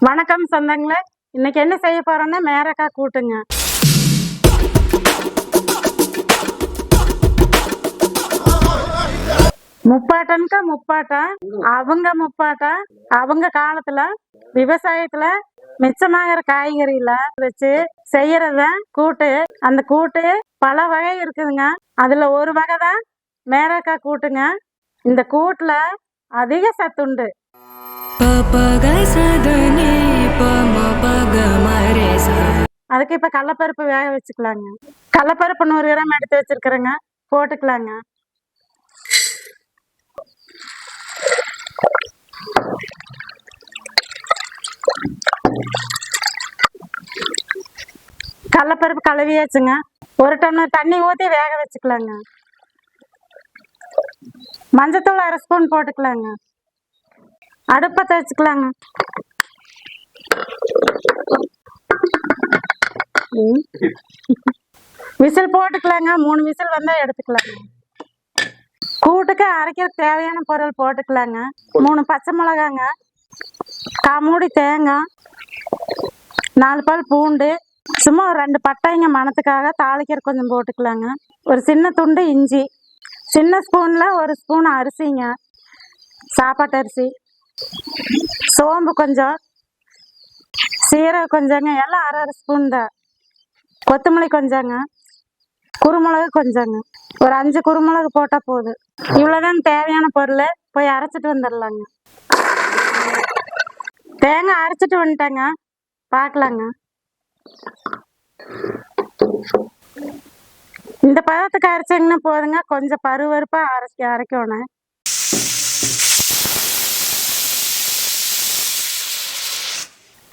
வணக்கம் சொந்தங்களே, இன்னைக்கு என்ன செய்ய போறோம்னா மேரக்காய் கூட்டுங்க. முப்பாட்டனுக்கு முப்பாட்டம், அவங்க காலத்துல விவசாயத்துல மிச்சமாகிற காய்கறியில வச்சு செய்யறத கூட்டு. அந்த கூட்டு பல வகை இருக்குதுங்க. அதுல ஒரு வகை தான் மேரக்காய் கூட்டுங்க. இந்த கூட்டுல அதிக சத்துண்டு. அதுக்கு இப்ப கடலப்பருப்பு வேக வச்சுக்கலாங்க. கடலப்பருப்பு 100 கிராம் எடுத்து வச்சிருக்கிறேங்க, போட்டுக்கலாங்க. கடலப்பருப்பு கழுவியாச்சுங்க. 1 டம்ளர் தண்ணி ஊற்றி வேக வச்சுக்கலாங்க. மஞ்சத்தூள் 1/2 ஸ்பூன் போட்டுக்கலாங்க. அடுப்பத்தை வச்சுக்கலாங்க. விசில் போட்டுக்கலாங்க. 3 விசில் வந்தா எடுத்துக்கலாங்க. கூட்டுக்கு அரைக்கிறதுக்கு தேவையான பொருள் போட்டுக்கலாங்க. 3 பச்சை மிளகாங்க, 1/4 மூடி தேங்காய், 4 பல் பூண்டு, சும்மா ஒரு 2 பட்டைங்க மணத்துக்காக தாளிக்கிற கொஞ்சம் போட்டுக்கலாங்க. ஒரு சின்ன துண்டு இஞ்சி, சின்ன ஸ்பூன்ல 1 ஸ்பூன் அரிசிங்க, சாப்பாட்டு அரிசி, சோம்பு கொஞ்சம், சீரகம் கொஞ்சங்க, எல்லாம் 1/2 ஸ்பூன் தான். கொத்தமல்லி கொஞ்சங்க, குருமிளகு கொஞ்சங்க, ஒரு 5 குருமிளகு போட்டா போதும். இவ்வளவுதான் தேவையான பொருள். போய் அரைச்சிட்டு வந்துடலாங்க. தேங்காய் அரைச்சிட்டு வந்துட்டேங்க, பார்க்கலாங்க. இந்த பதத்துக்கு அரைச்சிங்கன்னா போதுங்க. கொஞ்சம் பருவருப்பா அரைக்கணும்.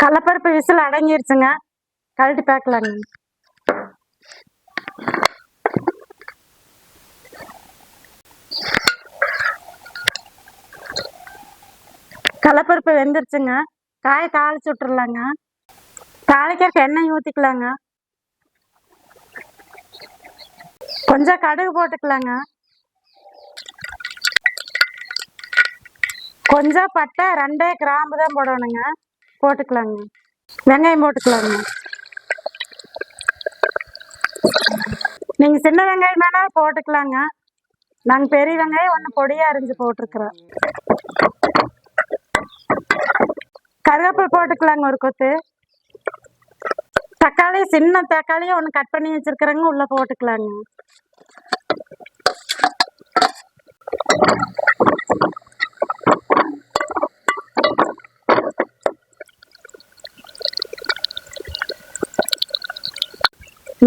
கடலப்பருப்பு விசில் அடங்கிருச்சுங்க, கழட்டி பார்க்கலாங்க. கடலப்பருப்பு வெந்துருச்சுங்க. காயை தாளிச்சு விட்டுறலாங்க. தாளிக்கிறதுக்கு எண்ணெய் ஊற்றிக்கலாங்க. கொஞ்சம் கடுகு போட்டுக்கலாங்க. கொஞ்சம் பட்டை, 2 கிராம்பு தான் போடணுங்க, போட்டுக்கலாங்க. வெங்காயம் போட்டுக்கலாங்க. நீங்க சின்ன வெங்காயம் வேணாலும் போட்டுக்கலாங்க. நாங்கள் பெரிய வெங்காயம் 1 பொடியா அரிஞ்சு போட்டிருக்கிறோம். கருவேப்பிலை போட்டுக்கலாங்க, ஒரு கொத்து. தக்காளி, சின்ன தக்காளியை 1 கட் பண்ணி வச்சிருக்கிறேங்க, உள்ள போட்டுக்கலாங்க.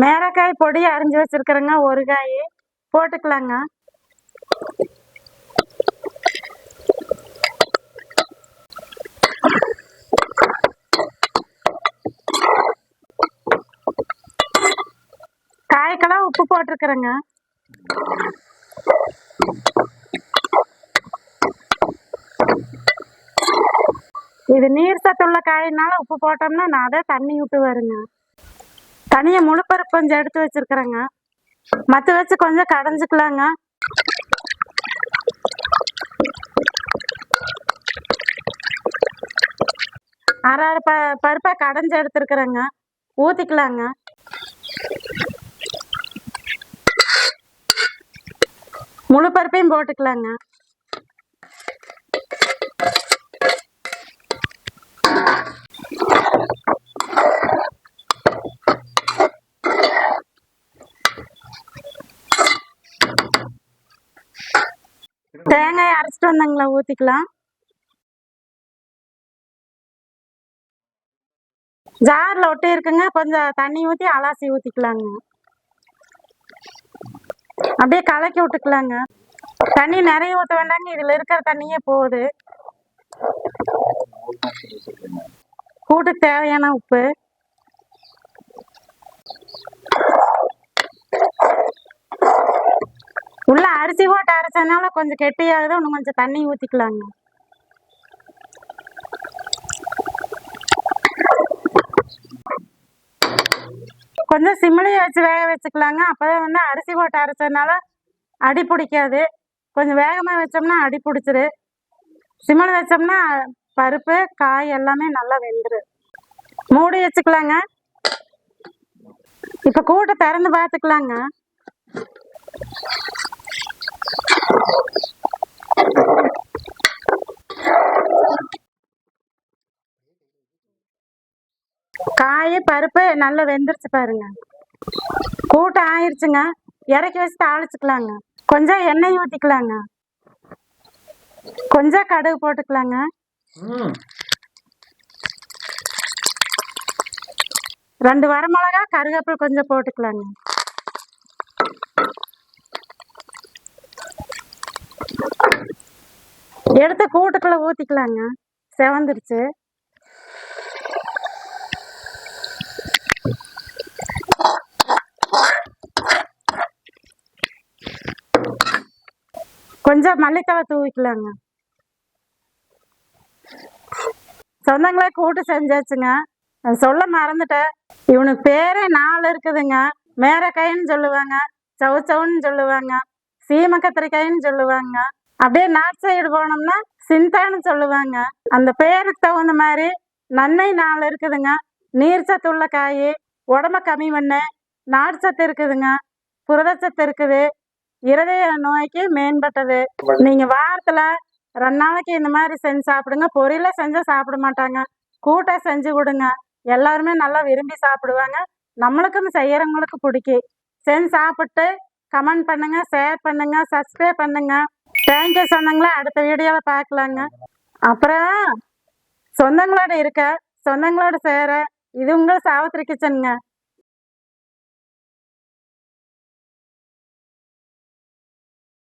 மேரக்காய் பொடி அரிஞ்சு வச்சிருக்கிறேங்க, 1 காய் போட்டுக்கலாங்க. காய்க்கெல்லாம் உப்பு போட்டிருக்கிறேங்க. இது நீர் சத்துள்ள காயினால உப்பு போட்டோம்னா நான் அதை தண்ணி விட்டு வருங்க. தனியாக முழுப்பருப்பு கொஞ்சம் எடுத்து வச்சிருக்கிறேங்க, மற்ற வச்சு கொஞ்சம் கடைஞ்சிக்கலாங்க. அரை பருப்பை கடைஞ்சி எடுத்துருக்குறேங்க, ஊற்றிக்கலாங்க. முழு பருப்பையும் போட்டுக்கலாங்க. தேங்காய் அரைச்சிட்டு வந்தாங்களா, ஊற்றிக்கலாம். ஜாரில் ஒட்டி இருக்குங்க, கொஞ்சம் தண்ணி ஊற்றி அலாசி ஊற்றிக்கலாங்க. அப்படியே கலக்கி விட்டுக்கலாங்க. தண்ணி நிறைய ஊற்ற வேண்டாங்க, இதில் இருக்கிற தண்ணியே போகுது. கூட்டுக்கு தேவையான உப்பு, உள்ள அரிசி போட்டு அரைச்சதுனால கொஞ்சம் கெட்டியாகுது, இன்னும் கொஞ்சம் தண்ணி ஊற்றிக்கலாங்க. கொஞ்சம் சிம்மிலேயே வச்சு வேக வச்சுக்கலாங்க. அப்போதான் அரிசி போட்டு அரைச்சதுனால அடி பிடிக்காது. கொஞ்சம் வேகமாக வச்சோம்னா அடி பிடிச்சிரு. சிம்மில் வச்சோம்னா பருப்பு காய் எல்லாமே நல்லா வெந்துரு. மூடி வச்சுக்கலாங்க. இப்ப கூட்டை திறந்து பார்த்துக்கலாங்க. காய் பருப்பு நல்லா வெந்துருச்சு பாருங்க. கூட்டை ஆயிடுச்சுங்க. இறக்கி வச்சு தாளிச்சுக்கலாங்க. கொஞ்சம் எண்ணெய் ஊற்றிக்கலாங்க. கொஞ்சம் கடுகு போட்டுக்கலாங்க. ரெண்டு வரமிளகா கருவேப்பிலை கொஞ்சம் போட்டுக்கலாங்க. எடுத்து கூட்டுக்குள்ள ஊத்திக்கலாங்க. செவந்துருச்சு. கொஞ்சம் மல்லித்தலை தூவிக்கலாங்க. சொந்தங்களே கூட்டு செஞ்சாச்சுங்க. சொல்ல மறந்துட்டேன். இவனுக்கு பேரே 4 இருக்குதுங்க. மேரக்காயின்னு சொல்லுவாங்க, சவுச்சவுன்னு சொல்லுவாங்க, சீமக்கத்திரிக்காயின்னு சொல்லுவாங்க. அப்படியே நார்த் சைடு போனோம்னா சிந்தான்னு சொல்லுவாங்க. அந்த பேருக்கு தகுந்த மாதிரி நன்மை 4 இருக்குதுங்க. நீர் சத்து உள்ள காய், உடம்ப கம்மி பண்ண, நார்ச்சத்து இருக்குதுங்க, புரதச்சத்து இருக்குது, இருதய நோய்க்கு மேம்பட்டது. நீங்க வாரத்துல 2 நாளைக்கு இந்த மாதிரி செஞ்சு சாப்பிடுங்க. பொரியல செஞ்சா சாப்பிட மாட்டாங்க. கூட்டை செஞ்சு கொடுங்க. எல்லாருமே நல்லா விரும்பி சாப்பிடுவாங்க. நம்மளுக்கும் செய்யறவங்களுக்கு பிடிக்கும். செஞ்சு சாப்பிட்டு கமெண்ட் பண்ணுங்க, ஷேர் பண்ணுங்க, சப்ஸ்கிரைப் பண்ணுங்க. தேங்க்யூ சொந்தங்களா. அடுத்த வீடியோவில் பார்க்கலாங்க. அப்புறம் சொந்தங்களோட இருக்க, சொந்தங்களோட சேர, இது உங்கள் சாவித்திரி கிச்சனுங்க.